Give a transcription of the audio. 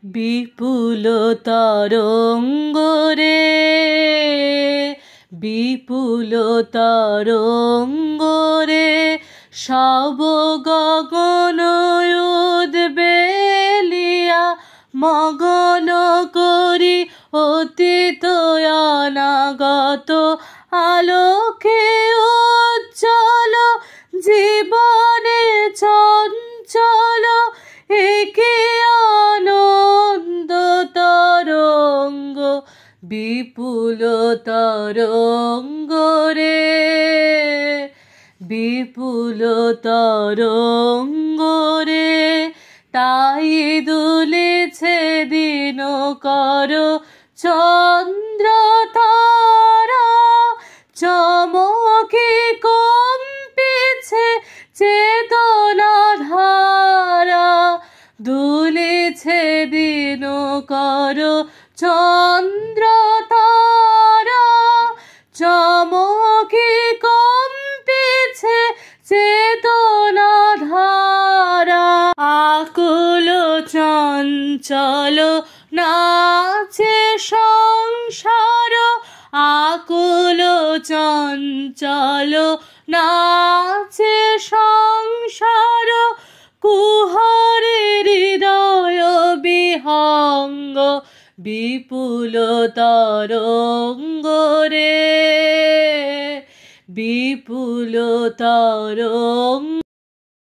বিপুল তরঙ্গ রে, বিপুল তরঙ্গ রে, সব গগন উদ্বেলিয়া মগন করি অতীত অনাগত আলোকে উজ্জ্বল জীবনে চঞ্চল একে আনন্দ তরঙ্গ। বিপুল তরঙ্গ রে, বিপুল তরঙ্গ রে, তাই দুলেছে দিনকর চন্দ্র তারা, চমকে কম্পিছে চেতনা ধারা। দুলেছে দিনকর চন্দ্র তারা, চমকে কম্পিছে চেতনা ধারা। আকুল চঞ্চল নাচে সংসার, আকুল চঞ্চল নাচে সংসার। কুহরে হৃদয় বিহঙ্গ, বিপুল তরঙ্গ রে, বিপুল তরঙ্গ।